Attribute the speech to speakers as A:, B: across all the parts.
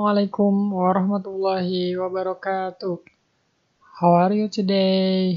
A: Assalamualaikum warahmatullahi wabarakatuh. How are you today?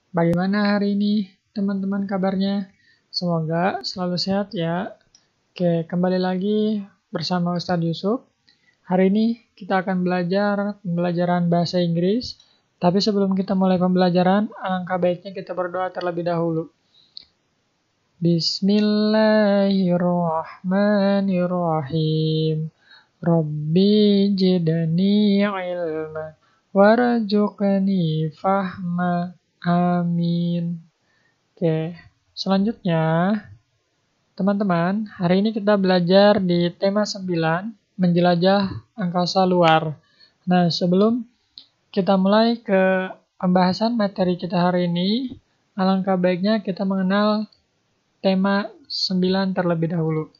A: Bagaimana hari ini teman-teman kabarnya? Semoga selalu sehat ya. Oke, kembali lagi bersama Ustadz Yusuf. Hari ini kita akan belajar pembelajaran bahasa Inggris. Tapi sebelum kita mulai pembelajaran, alangkah baiknya kita berdoa terlebih dahulu. Bismillahirrahmanirrahim. Rabbi jidani ilma warzuqni fahma. Amin. Oke, selanjutnya teman-teman, hari ini kita belajar di tema 9, menjelajah angkasa luar. Nah, sebelum kita mulai ke pembahasan materi kita hari ini, alangkah baiknya kita mengenal tema 9 terlebih dahulu.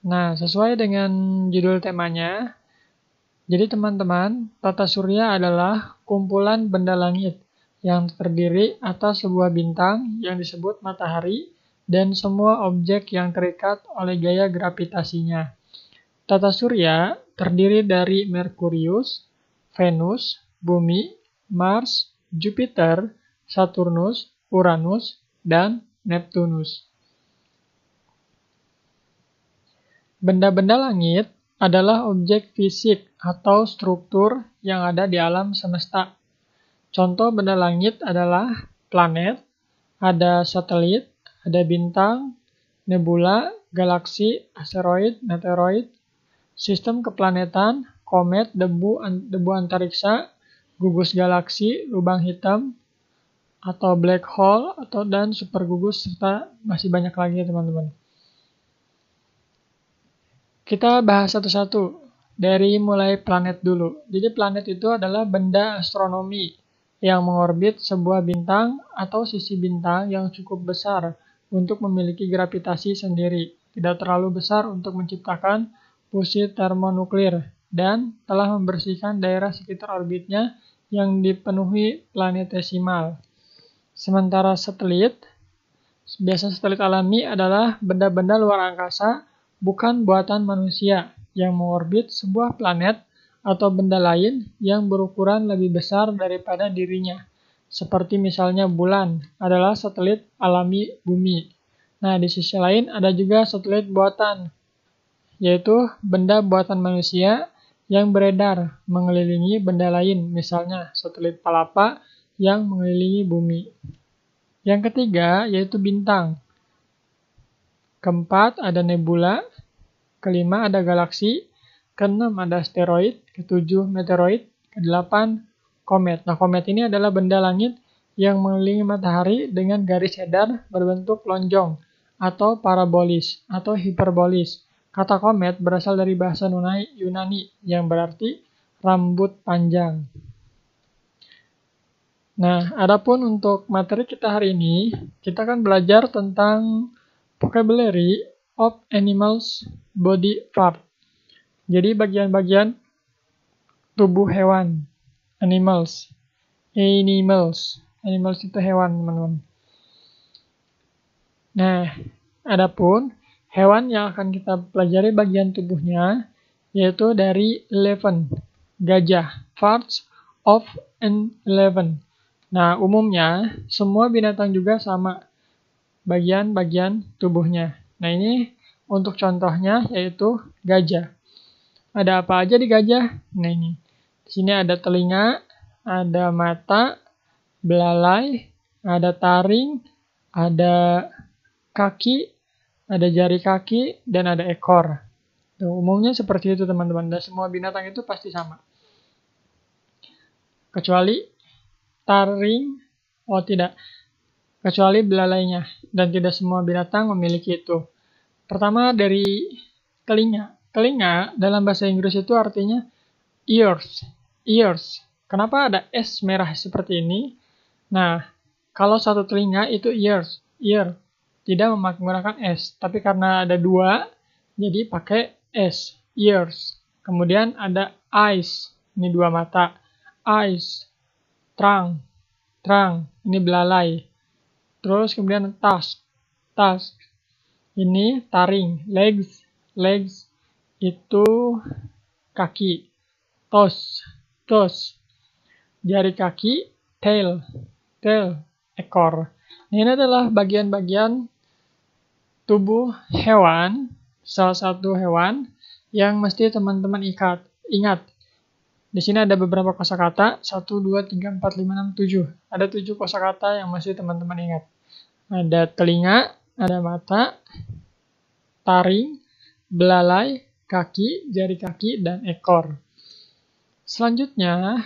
A: Nah, sesuai dengan judul temanya, jadi teman-teman, tata surya adalah kumpulan benda langit yang terdiri atas sebuah bintang yang disebut matahari dan semua objek yang terikat oleh gaya gravitasinya. Tata surya terdiri dari Merkurius, Venus, Bumi, Mars, Jupiter, Saturnus, Uranus, dan Neptunus. Benda-benda langit adalah objek fisik atau struktur yang ada di alam semesta. Contoh benda langit adalah planet, ada satelit, ada bintang, nebula, galaksi, asteroid, meteoroid, sistem keplanetan, komet, debu antariksa, gugus galaksi, lubang hitam, atau black hole, dan supergugus, serta masih banyak lagi ya teman-teman. Kita bahas satu-satu, dari mulai planet dulu. Jadi planet itu adalah benda astronomi yang mengorbit sebuah bintang atau sisi bintang yang cukup besar untuk memiliki gravitasi sendiri, tidak terlalu besar untuk menciptakan fusi termonuklir, dan telah membersihkan daerah sekitar orbitnya yang dipenuhi planetesimal. Sementara satelit, biasa satelit alami adalah benda-benda luar angkasa bukan buatan manusia yang mengorbit sebuah planet atau benda lain yang berukuran lebih besar daripada dirinya. Seperti misalnya bulan adalah satelit alami bumi. Nah, di sisi lain ada juga satelit buatan, yaitu benda buatan manusia yang beredar mengelilingi benda lain, misalnya satelit Palapa yang mengelilingi bumi. Yang ketiga yaitu bintang. Keempat ada nebula, kelima ada galaksi, keenam ada asteroid, ketujuh meteoroid, kedelapan komet. Nah, komet ini adalah benda langit yang mengelilingi matahari dengan garis hedar berbentuk lonjong atau parabolis atau hiperbolis. Kata komet berasal dari bahasa Yunani yang berarti rambut panjang. Nah, adapun untuk materi kita hari ini, kita akan belajar tentang vocabulary of animals body part. Jadi bagian-bagian tubuh hewan. Animals itu hewan, teman-teman. Nah, adapun hewan yang akan kita pelajari bagian tubuhnya yaitu dari 11, gajah, parts of an 11. Nah, umumnya semua binatang juga sama bagian-bagian tubuhnya. Nah, ini untuk contohnya yaitu gajah. Ada apa aja di gajah? Nah, ini. Di sini ada telinga, ada mata, belalai, ada taring, ada kaki, ada jari kaki, dan ada ekor. Tuh, umumnya seperti itu teman-teman. Dan semua binatang itu pasti sama. Kecuali taring, tidak. Kecuali belalainya, dan tidak semua binatang memiliki itu. Pertama dari telinga. Telinga dalam bahasa Inggris itu artinya ears. Kenapa ada S merah seperti ini? Nah, kalau satu telinga itu ear, tidak menggunakan S, tapi karena ada dua, jadi pakai S, ears. Kemudian ada eyes, ini dua mata, eyes, trunk, ini belalai. Terus kemudian tusk, ini taring, legs itu kaki. Toes, toes. Jari kaki, tail, tail, ekor. Ini adalah bagian-bagian tubuh hewan, salah satu hewan yang mesti teman-teman ingat. Di sini ada beberapa kosakata, 1, 2, 3, 4, 5, 6, 7. Ada 7 kosakata yang mesti teman-teman ingat. Ada telinga, ada mata, taring, belalai, kaki, jari kaki, dan ekor. Selanjutnya,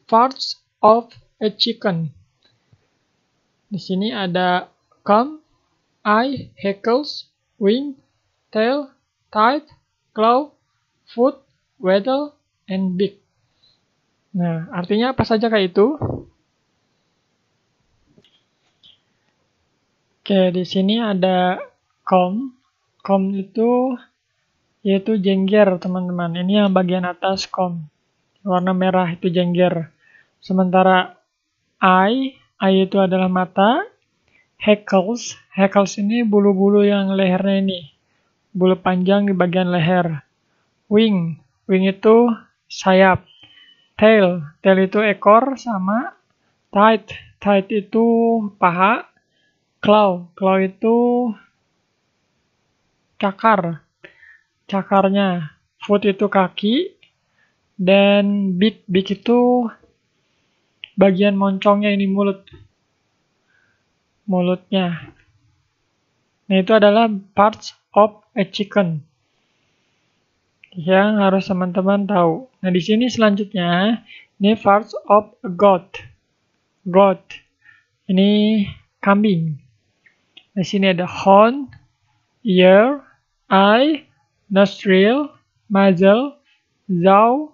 A: parts of a chicken. Di sini ada comb, eye, hackles, wing, tail, tide, claw, foot, wattle, and beak. Nah, artinya apa saja kayak itu? Oke, di sini ada comb. Comb itu yaitu jengger, teman-teman. Ini yang bagian atas comb. Warna merah itu jengger. Sementara eye itu adalah mata. Hackles ini bulu-bulu yang lehernya ini. Bulu panjang di bagian leher. Wing itu sayap. Tail itu ekor sama tide itu paha. Claw itu cakarnya. Foot itu kaki. Dan beak itu bagian moncongnya ini, mulutnya. Nah, itu adalah parts of a chicken yang harus teman-teman tahu. Nah, di sini selanjutnya ini parts of a goat. Ini kambing. Di sini ada horn, ear, eye, nostril, muzzle, jaw,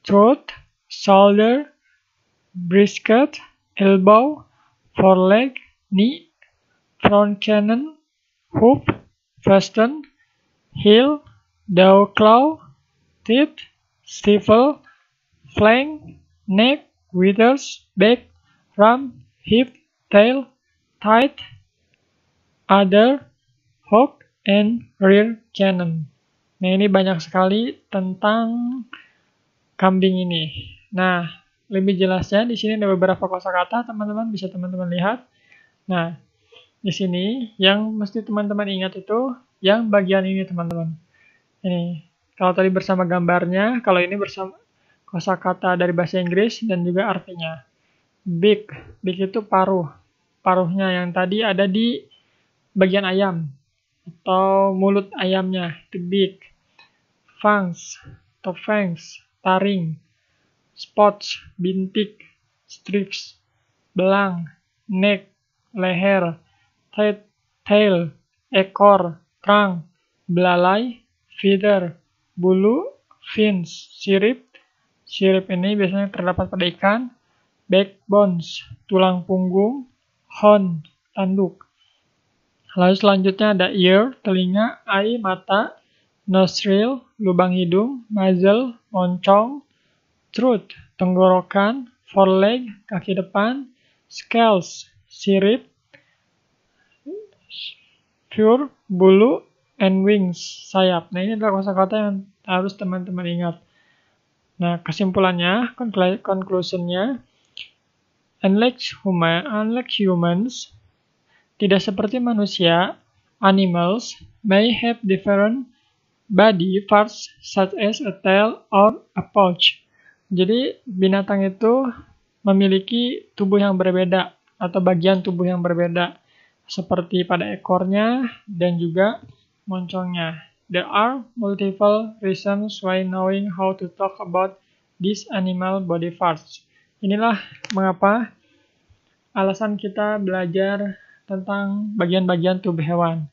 A: throat, shoulder, brisket, elbow, foreleg, knee, front cannon, hoof, frustum, heel, dow claw, teeth, stifle, flank, neck, withers, back, rump, hip, tail, thigh, udder, hook, and rear cannon. Nah, ini banyak sekali tentang kambing ini. Nah, lebih jelasnya di sini ada beberapa kosakata, teman-teman bisa teman-teman lihat. Nah, di sini yang mesti teman-teman ingat itu yang bagian ini, teman-teman. Ini, kalau tadi bersama gambarnya, kalau ini bersama kosakata dari bahasa Inggris dan juga artinya. Beak itu paruhnya yang tadi ada di bagian ayam atau mulut ayamnya, itu beak. Fangs atau fangs, taring. Spots, bintik. Strips, belang. Neck, leher. Tail, ekor. Trunk, belalai. Feather, bulu. Fins, sirip. Sirip ini biasanya terdapat pada ikan. Backbones, tulang punggung. Horn, tanduk. Lalu selanjutnya ada ear, telinga. Eye, mata. Nostril, lubang hidung. Muzzle, moncong. Throat, tenggorokan. Foreleg, kaki depan. Scales, sirip. Fur, bulu. And wings, sayap. Nah, ini adalah kosakata yang harus teman-teman ingat. Nah, kesimpulannya, conclusionnya, unlike humans, tidak seperti manusia, animals may have different body parts such as a tail or a pouch. Jadi, binatang itu memiliki tubuh yang berbeda atau bagian tubuh yang berbeda, seperti pada ekornya dan juga moncongnya. There are multiple reasons why knowing how to talk about these animal body parts. Inilah mengapa alasan kita belajar tentang bagian-bagian tubuh hewan.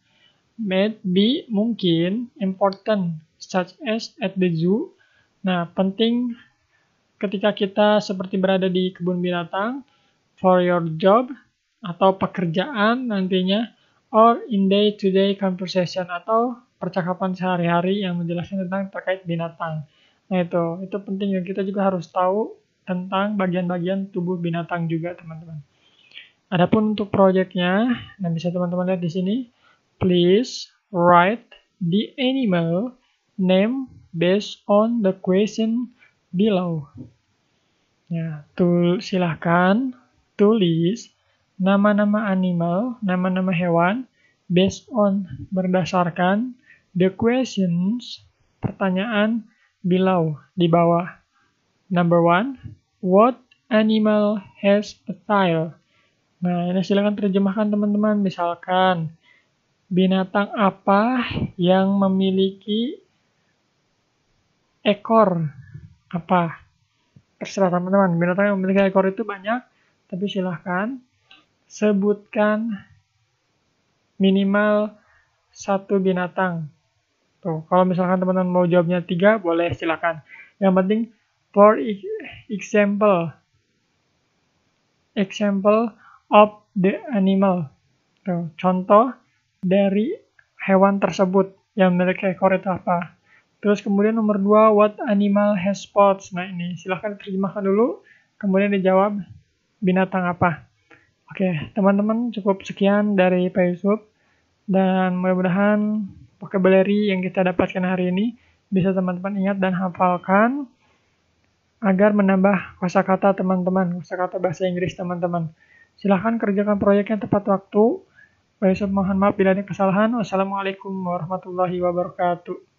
A: Maybe, mungkin, important, such as at the zoo. Nah, penting ketika kita seperti berada di kebun binatang, for your job, atau pekerjaan nantinya, or in day-to-day conversation, atau percakapan sehari-hari yang menjelaskan tentang terkait binatang. Nah, itu penting ya, kita juga harus tahu tentang bagian-bagian tubuh binatang juga, teman-teman. Adapun untuk proyeknya, nah bisa teman-teman lihat di sini. Please write the animal name based on the question below. Ya, silahkan tulis nama-nama animal, nama-nama hewan, based on, berdasarkan, the questions, pertanyaan, below, di bawah. Number 1, what animal has a tail? Nah, ini silakan terjemahkan teman-teman. Misalkan, binatang apa yang memiliki ekor? Apa? Terserah teman-teman. Binatang yang memiliki ekor itu banyak, tapi silahkan sebutkan minimal satu binatang. Tuh, kalau misalkan teman-teman mau jawabnya 3, boleh silakan. Yang penting, for example of the animal. Tuh, contoh dari hewan tersebut yang memiliki ekor itu apa. Terus kemudian nomor 2, what animal has spots? Nah ini, silahkan terjemahkan dulu, kemudian dijawab binatang apa. Oke, teman-teman cukup sekian dari Pak Yusuf. Dan mudah-mudahan vocabulary yang kita dapatkan hari ini bisa teman-teman ingat dan hafalkan agar menambah kosakata teman-teman, kosakata bahasa Inggris teman-teman. Silahkan kerjakan proyeknya tepat waktu. Pak Yusuf mohon maaf bila ada kesalahan. Wassalamualaikum warahmatullahi wabarakatuh.